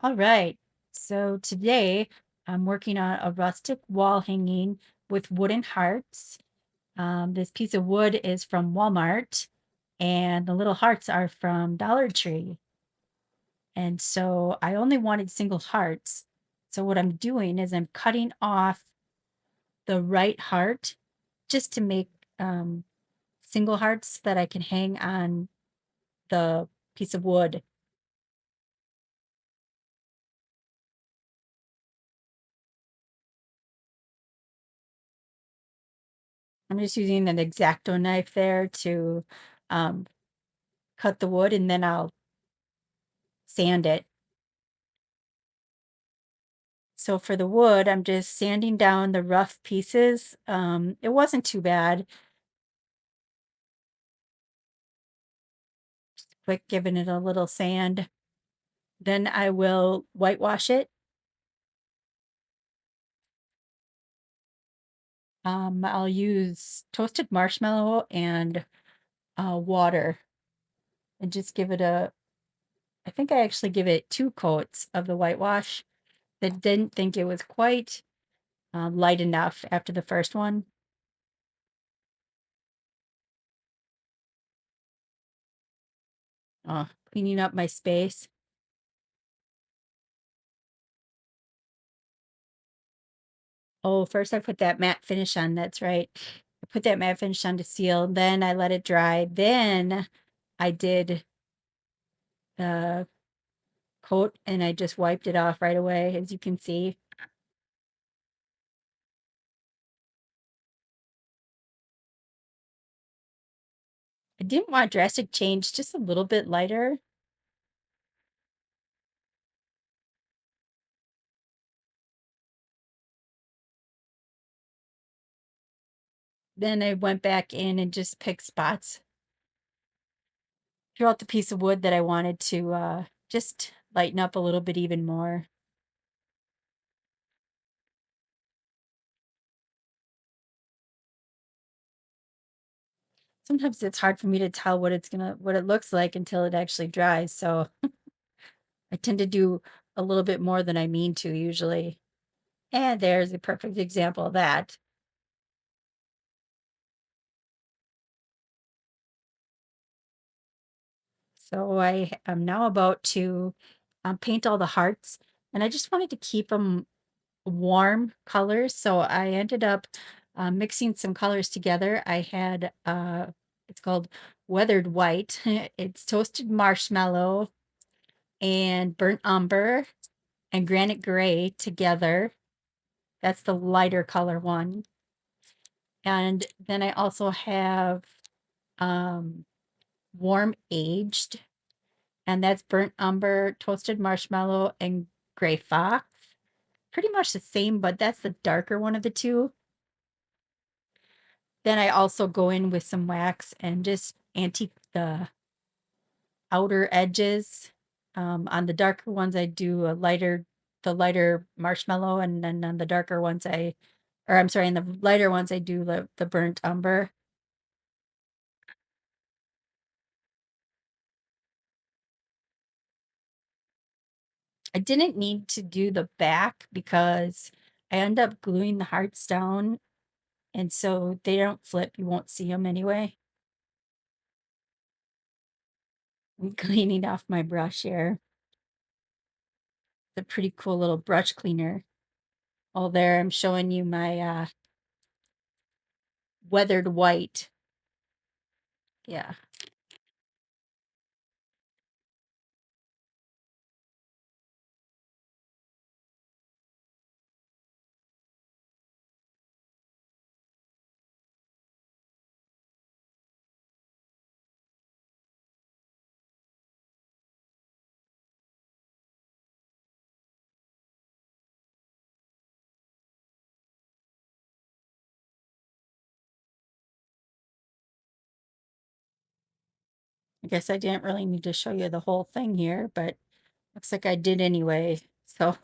All right. So today I'm working on a rustic wall hanging with wooden hearts. This piece of wood is from Walmart, and the little hearts are from Dollar Tree. And so I only wanted single hearts. So what I'm doing is I'm cutting off the right heart just to make um, single hearts that I can hang on the piece of wood. I'm just using an X-Acto knife there to um, cut the wood, and then I'll sand it. So for the wood, I'm just sanding down the rough pieces. It wasn't too bad. Quick giving it a little sand. Then I will whitewash it. I'll use toasted marshmallow and water and just give it I think I actually give it 2 coats of the whitewash. I didn't think it was quite light enough after the first one. Cleaning up my space. Oh, first I put that matte finish on, that's right. I put that matte finish on to seal, then I let it dry, then I did the coat and I just wiped it off right away, as you can see. I didn't want drastic change, just a little bit lighter. Then I went back in and just picked spots throughout the piece of wood that I wanted to just lighten up a little bit even more. Sometimes it's hard for me to tell what it looks like until it actually dries, so I tend to do a little bit more than I mean to usually. And there's a perfect example of that. So I am now about to paint all the hearts, and I just wanted to keep them warm colors. So I ended up mixing some colors together. I had, it's called Weathered White. It's toasted marshmallow and burnt umber and granite gray together. That's the lighter color one. And then I also have um, warm aged, and that's burnt umber, toasted marshmallow, and gray fox. Pretty much the same, but that's the darker one of the two. Then I also go in with some wax and just antique the outer edges. On the darker ones, I do the lighter marshmallow, and then on the darker ones, or I'm sorry, in the lighter ones, I do the burnt umber. I didn't need to do the back because I end up gluing the hearts down, and so they don't flip. You won't see them anyway. I'm cleaning off my brush here. It's a pretty cool little brush cleaner. Oh, there, I'm showing you my weathered white. Yeah. I guess I didn't really need to show you the whole thing here, but looks like I did anyway. So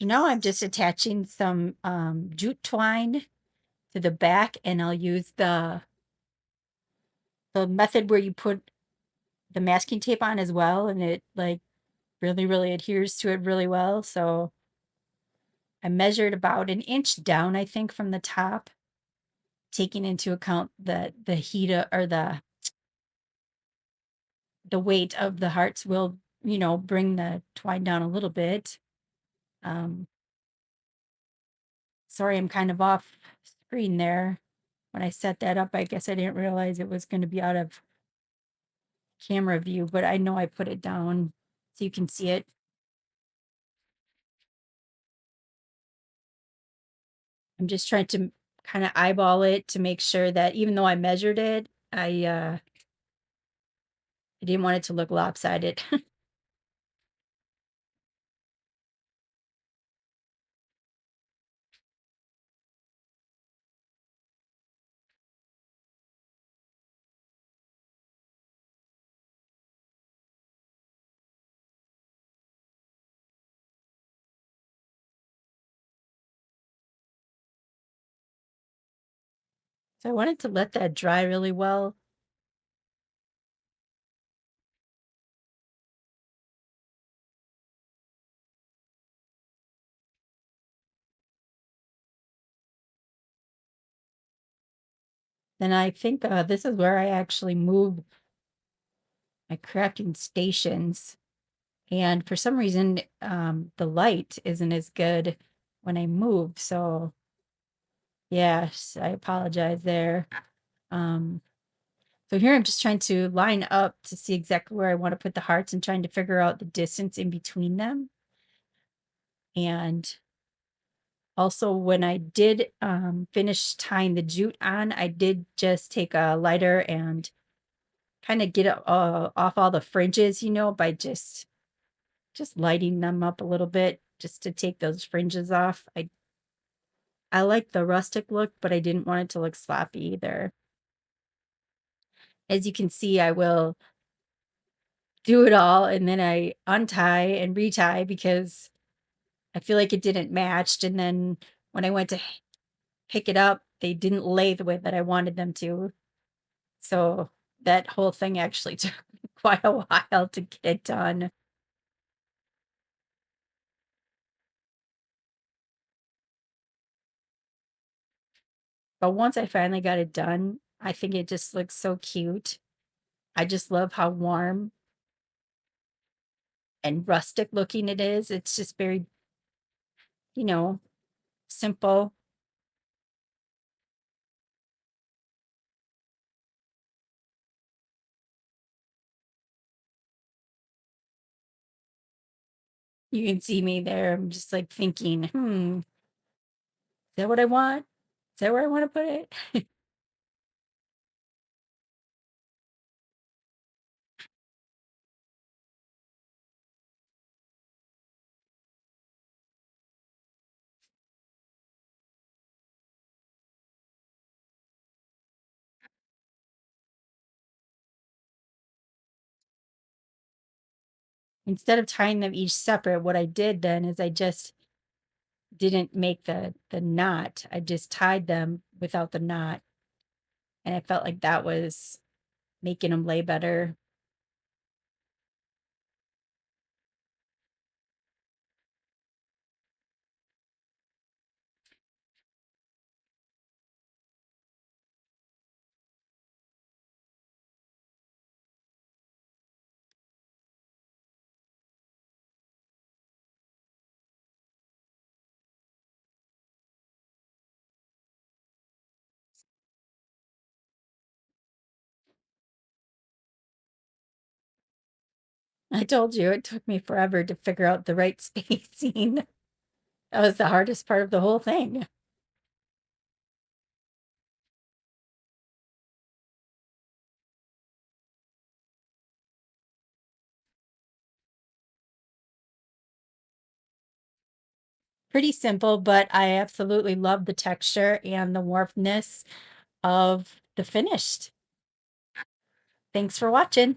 So now I'm just attaching some jute twine to the back, and I'll use the method where you put the masking tape on as well, and it like really adheres to it really well. So I measured about an inch down, I think, from the top, taking into account the heat or the weight of the hearts will, bring the twine down a little bit. Um, sorry, I'm kind of off screen there. When I set that up, I guess I didn't realize it was going to be out of camera view, but I know I put it down so you can see it. I'm just trying to kind of eyeball it to make sure that even though I measured it, I didn't want it to look lopsided. So I wanted to let that dry really well. Then I think this is where I actually move my crafting stations. And for some reason, the light isn't as good when I move. So yes, I apologize there. Um, so here I'm just trying to line up to see exactly where I want to put the hearts and trying to figure out the distance in between them. And also when I did finish tying the jute on, I did just take a lighter and kind of get off all the fringes, by just lighting them up a little bit just to take those fringes off. I like the rustic look, but I didn't want it to look sloppy either. As you can see, I will do it all and then I untie and retie because I feel like it didn't match. And then when I went to pick it up, they didn't lay the way that I wanted them to. So that whole thing actually took quite a while to get it done. But once I finally got it done, I think it just looks so cute. I just love how warm and rustic looking it is. It's just very, you know, simple. You can see me there. I'm just like thinking, is that what I want? Is that where I want to put it? Instead of tying them each separate, what I did then is I just didn't make the knot. I just tied them without the knot. And I felt like that was making them lay better. I told you it took me forever to figure out the right spacing. That was the hardest part of the whole thing. Pretty simple, but I absolutely love the texture and the warmness of the finished. Thanks for watching.